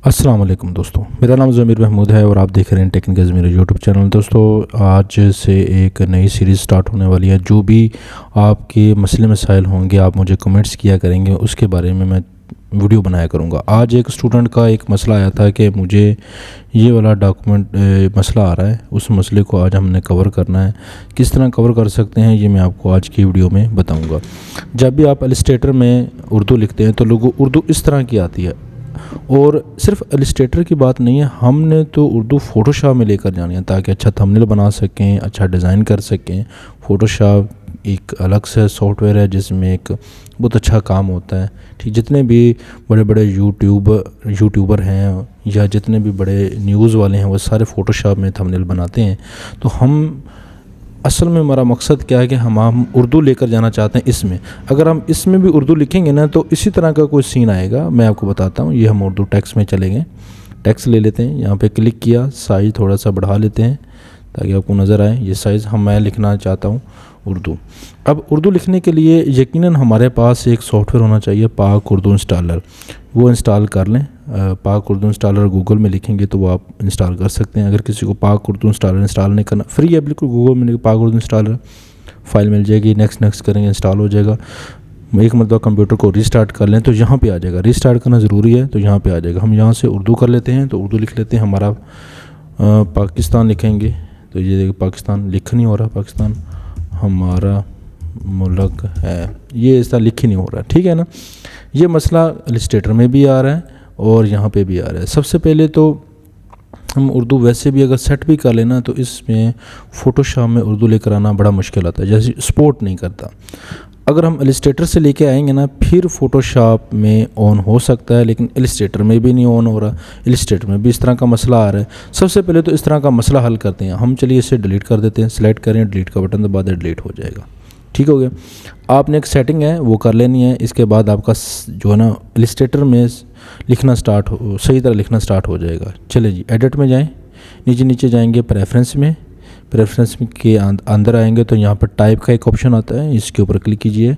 अस्सलाम वालेकुम दोस्तों, मेरा नाम ज़मीर महमूद है और आप देख रहे हैं टेक्निकल ज़मीर यूट्यूब चैनल। दोस्तों, आज से एक नई सीरीज़ स्टार्ट होने वाली है। जो भी आपके मसले मसाइल होंगे आप मुझे कमेंट्स किया करेंगे, उसके बारे में मैं वीडियो बनाया करूँगा। आज एक स्टूडेंट का एक मसला आया था कि मुझे ये वाला डॉक्यूमेंट मसला आ रहा है, उस मसले को आज हमने कवर करना है। किस तरह कवर कर सकते हैं ये मैं आपको आज की वीडियो में बताऊँगा। जब भी आप इलस्ट्रेटर में उर्दू लिखते हैं तो लोगों उर्दू इस तरह की आती है, और सिर्फ इलस्ट्रेटर की बात नहीं है, हमने तो उर्दू फ़ोटोशॉप में लेकर जानी है ताकि अच्छा थंबनेल बना सकें, अच्छा डिज़ाइन कर सकें। फ़ोटोशॉप एक अलग से सॉफ्टवेयर है जिसमें एक बहुत अच्छा काम होता है। ठीक, जितने भी बड़े बड़े यूट्यूबर हैं या जितने भी बड़े न्यूज़ वाले हैं वो सारे फ़ोटोशॉप में थंबनेल बनाते हैं। तो हम असल में हमारा मकसद क्या है कि हम उर्दू लेकर जाना चाहते हैं इसमें। अगर हम इसमें भी उर्दू लिखेंगे ना तो इसी तरह का कोई सीन आएगा। मैं आपको बताता हूँ। ये हम उर्दू टेक्स्ट में चलेंगे, टेक्स्ट ले लेते हैं, यहाँ पे क्लिक किया, साइज़ थोड़ा सा बढ़ा लेते हैं ताकि आपको नज़र आए। ये साइज़ मैं लिखना चाहता हूँ उर्दू। अब उर्दू लिखने के लिए यकीनन हमारे पास एक सॉफ्टवेयर होना चाहिए, पाक उर्दू इंस्टॉलर। वो इंस्टॉल कर लें। पाक उर्दू इंस्टॉलर गूगल में लिखेंगे तो वो आप इंस्टॉल कर सकते हैं। अगर किसी को पाक उर्दू इंस्टॉलर इंस्टॉल नहीं करना, फ्री है बिल्कुल। गूगल में पाक उर्दू इंस्टॉलर फाइल मिल जाएगी, नेक्स्ट करेंगे, इंस्टॉल हो जाएगा। एक मतलब कंप्यूटर को रीस्टार्ट कर लें तो यहाँ पे आ जाएगा। रीस्टार्ट करना ज़रूरी है, तो यहाँ पे आ जाएगा। हम यहाँ से उर्दू कर लेते हैं, तो उर्दू लिख लेते हैं। हमारा पाकिस्तान लिखेंगे तो ये देखिए पाकिस्तान लिख नहीं हो रहा, पाकिस्तान हमारा मुल्क है, ये ऐसा लिख ही नहीं हो रहा। ठीक है ना। ये मसला इलस्ट्रेटर में भी आ रहा है और यहाँ पे भी आ रहा है। सबसे पहले तो हम उर्दू वैसे भी अगर सेट भी कर लेना तो इसमें फ़ोटोशॉप में उर्दू लेकर आना बड़ा मुश्किल आता है, जैसे सपोर्ट नहीं करता। अगर हम इलस्ट्रेटर से लेके आएंगे ना फिर फ़ोटोशॉप में ऑन हो सकता है, लेकिन इलस्ट्रेटर में भी नहीं ऑन हो रहा। इलस्ट्रेटर में भी इस तरह का मसला आ रहा है। सबसे पहले तो इस तरह का मसला हल करते हैं हम। चलिए इसे डिलीट कर देते हैं। सेलेक्ट करें, डिलीट का बटन दबा दें, डिलीट हो जाएगा। ठीक हो गया। आपने एक सेटिंग है वो कर लेनी है। इसके बाद आपका जो है ना इलस्ट्रेटर में लिखना सही तरह लिखना स्टार्ट हो जाएगा। चलिए जी, एडिट में जाएं, नीचे जाएंगे प्रेफरेंस में। प्रेफरेंस के अंदर आएंगे तो यहाँ पर टाइप का एक ऑप्शन आता है, इसके ऊपर क्लिक कीजिए।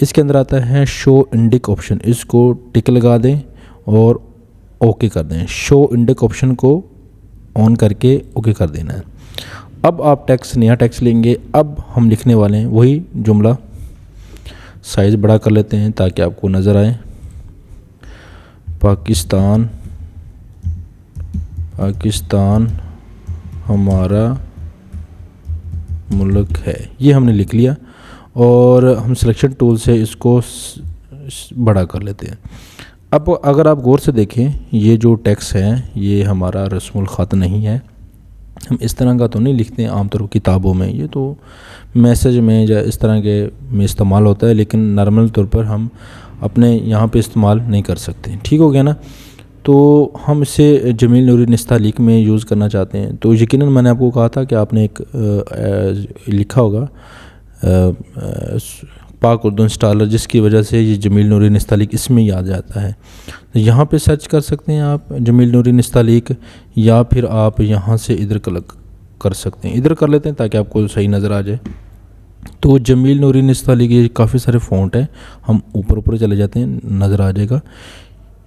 इसके अंदर आता है शो इंडेक्स ऑप्शन, इसको टिक लगा दें और ओके कर दें। शो इंडेक्स ऑप्शन को ऑन करके ओके कर देना है। अब आप नया टेक्स्ट लेंगे। अब हम लिखने वाले हैं वही जुमला। साइज़ बड़ा कर लेते हैं ताकि आपको नज़र आए। पाकिस्तान हमारा मुल्क है, ये हमने लिख लिया। और हम सिलेक्शन टूल से इसको बड़ा कर लेते हैं। अब अगर आप गौर से देखें, ये जो टेक्स्ट है ये हमारा रस्मुल ख़त नहीं है। हम इस तरह का तो नहीं लिखते हैं आमतौर पर किताबों में, ये तो मैसेज में या इस तरह के में इस्तेमाल होता है, लेकिन नॉर्मल तौर पर हम अपने यहाँ पे इस्तेमाल नहीं कर सकते। ठीक हो गया ना। तो हम इसे जमील नूरी निस्तालीक में यूज़ करना चाहते हैं। तो यकीनन मैंने आपको कहा था कि आपने एक लिखा होगा पाक उर्दू इंस्टॉलर, जिसकी वजह से ये जमील नूरी निस्तालीक इसमें ही आ जाता है। तो यहाँ पे सर्च कर सकते हैं आप जमील नूरी निस्तालीक, या फिर आप यहाँ से इधर कर सकते हैं। इधर कर लेते हैं ताकि आपको सही नज़र आ जाए। तो जमील नूरी निस्तालीक, ये काफ़ी सारे फ़ॉन्ट है। हम ऊपर चले जाते हैं, नज़र आ जाएगा।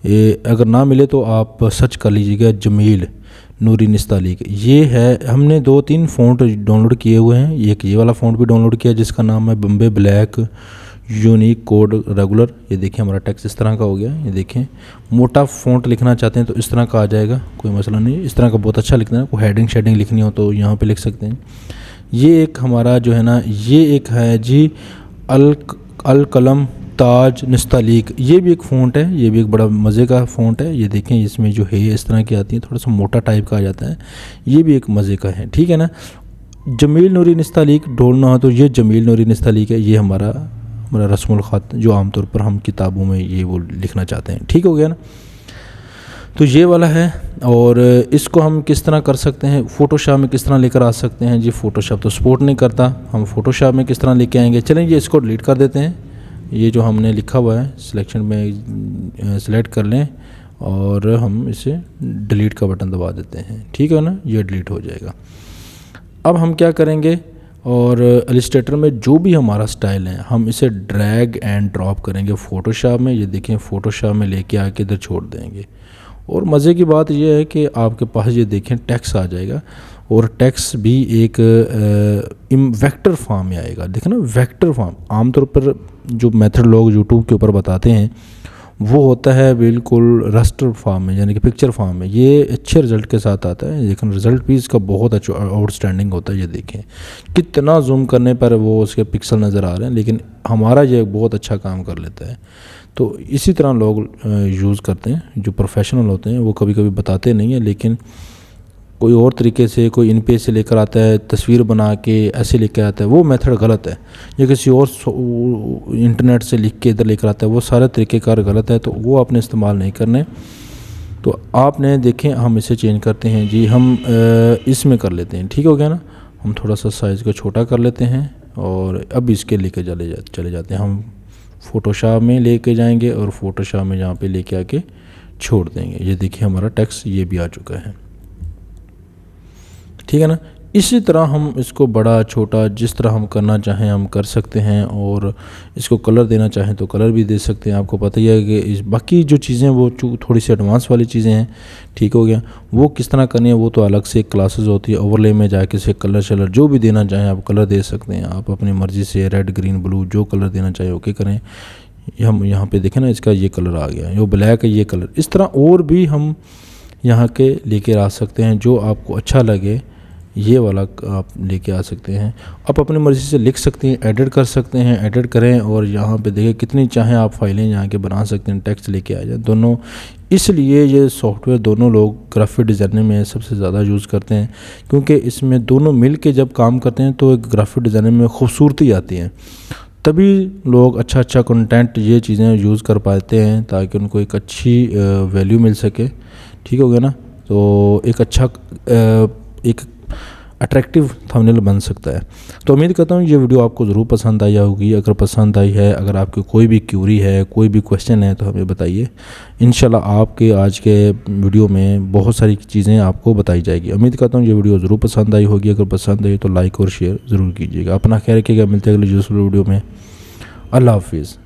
ये अगर ना मिले तो आप सर्च कर लीजिएगा जमील नूरी निस्तालीक। ये है, हमने 2-3 फ़ॉन्ट डाउनलोड किए हुए हैं। एक ये वाला फ़ॉन्ट भी डाउनलोड किया जिसका नाम है Bombay black unique code regular. ये देखिए हमारा टेक्स्ट इस तरह का हो गया। ये देखें, मोटा फ़ॉन्ट लिखना चाहते हैं तो इस तरह का आ जाएगा, कोई मसला नहीं। इस तरह का बहुत अच्छा लिखना है। कोई हेडिंग शेडिंग लिखनी हो तो यहाँ पे लिख सकते हैं। ये एक हमारा जो है ना, ये एक है जी अल कलम ताज निस्तालीक। ये भी एक फ़ॉन्ट है, ये भी एक बड़ा मज़े का फ़ॉन्ट है। ये देखें, इसमें जो है इस तरह की आती है, थोड़ा सा मोटा टाइप का आ जाता है। ये भी एक मज़े का है। ठीक है ना। जमील नूरी निस्तालीक ढूंढना हो तो ये जमील नूरी निस्तालीक है। ये हमारा रस्मुल ख़त जो आमतौर पर हम किताबों में ये वो लिखना चाहते हैं। ठीक हो गया ना। तो ये वाला है। और इसको हम किस तरह कर सकते हैं, फ़ोटोशॉप में किस तरह लेकर आ सकते हैं जी। फ़ोटोशॉप तो सपोर्ट नहीं करता, हम फ़ोटोशॉप में किस तरह लेके आएंगे। चलें, ये इसको डिलीट कर देते हैं। ये जो हमने लिखा हुआ है सिलेक्शन में सेलेक्ट कर लें और हम इसे डिलीट का बटन दबा देते हैं। ठीक है ना, ये डिलीट हो जाएगा। अब हम क्या करेंगे, और इलस्ट्रेटर में जो भी हमारा स्टाइल है हम इसे ड्रैग एंड ड्रॉप करेंगे फ़ोटोशॉप में। ये देखें, फ़ोटोशॉप में लेके आके इधर छोड़ देंगे। और मज़े की बात यह है कि आपके पास ये देखें टेक्स्ट आ जाएगा, और टेक्स्ट भी एक वेक्टर फॉर्म में आएगा। देखें ना, वेक्टर फॉर्म आमतौर पर जो मेथड लोग यूट्यूब के ऊपर बताते हैं वो होता है बिल्कुल रस्टर फॉर्म में, यानी कि पिक्चर फॉर्म में। ये अच्छे रिज़ल्ट के साथ आता है, लेकिन रिज़ल्ट भी इसका बहुत अच्छा आउटस्टैंडिंग होता है। ये देखें कितना जूम करने पर वो उसके पिक्सल नज़र आ रहे हैं, लेकिन हमारा ये बहुत अच्छा काम कर लेता है। तो इसी तरह लोग यूज़ करते हैं, जो प्रोफेशनल होते हैं वो कभी कभी बताते नहीं हैं, लेकिन कोई और तरीके से, कोई इन पेज से लेकर आता है, तस्वीर बना के ऐसे लेकर आता है, वो मेथड गलत है। या किसी और इंटरनेट से लिख के इधर लेकर आता है, वो सारे तरीक़ेकार गलत है, तो वो आपने इस्तेमाल नहीं करने। तो आपने देखें हम इसे चेंज करते हैं जी, हम इसमें कर लेते हैं, ठीक हो गया ना। हम थोड़ा सा साइज़ को छोटा कर लेते हैं और अब इसके लेके चले जाते हैं। हम फ़ोटोशॉप में लेके जाएंगे और फ़ोटोशॉप में यहाँ पे लेके आके छोड़ देंगे। ये देखिए हमारा टेक्स्ट ये भी आ चुका है, ठीक है ना। इसी तरह हम इसको बड़ा छोटा जिस तरह हम करना चाहें हम कर सकते हैं, और इसको कलर देना चाहें तो कलर भी दे सकते हैं। आपको पता ही है कि इस बाकी जो चीज़ें वो थोड़ी सी एडवांस वाली चीज़ें हैं, ठीक हो गया। वो किस तरह करनी है वो तो अलग से क्लासेस होती है। ओवरले में जाके से कलर शलर जो भी देना चाहें आप कलर दे सकते हैं। आप अपनी मर्ज़ी से रेड ग्रीन ब्लू जो कलर देना चाहें ओके करें। हम यहाँ पे देखें ना, इसका ये कलर आ गया, ये ब्लैक है ये कलर। इस तरह और भी हम यहाँ के लेके आ सकते हैं, जो आपको अच्छा लगे ये वाला आप लेके आ सकते हैं। आप अपनी मर्ज़ी से लिख सकते हैं, एडिट कर सकते हैं, एडिट करें और यहाँ पे देखिए कितनी चाहें आप फाइलें यहाँ के बना सकते हैं, टेक्स्ट लेके आ जाए दोनों। इसलिए ये सॉफ्टवेयर दोनों लोग ग्राफिक डिज़ाइनिंग में सबसे ज़्यादा यूज़ करते हैं, क्योंकि इसमें दोनों मिल के जब काम करते हैं तो एक ग्राफिक डिज़ाइनिंग में खूबसूरती आती है। तभी लोग अच्छा कंटेंट ये चीज़ें यूज़ कर पाते हैं, ताकि उनको एक अच्छी वैल्यू मिल सके, ठीक हो गया ना। तो एक अच्छा एक अट्रैक्टिव थंबनेल बन सकता है। तो उम्मीद करता हूँ ये वीडियो आपको ज़रूर पसंद आई होगी। अगर पसंद आई है, अगर आपकी कोई भी क्यूरी है, कोई भी क्वेश्चन है तो हमें बताइए। इंशाल्लाह आपके आज के वीडियो में बहुत सारी चीज़ें आपको बताई जाएगी। उम्मीद करता हूँ ये वीडियो ज़रूर पसंद आई होगी। अगर पसंद आई तो लाइक और शेयर ज़रूर कीजिएगा। अपना ख्याल रखिएगा, मिलते हैं अगले यूज़फुल वीडियो में। अल्लाह हाफिज़।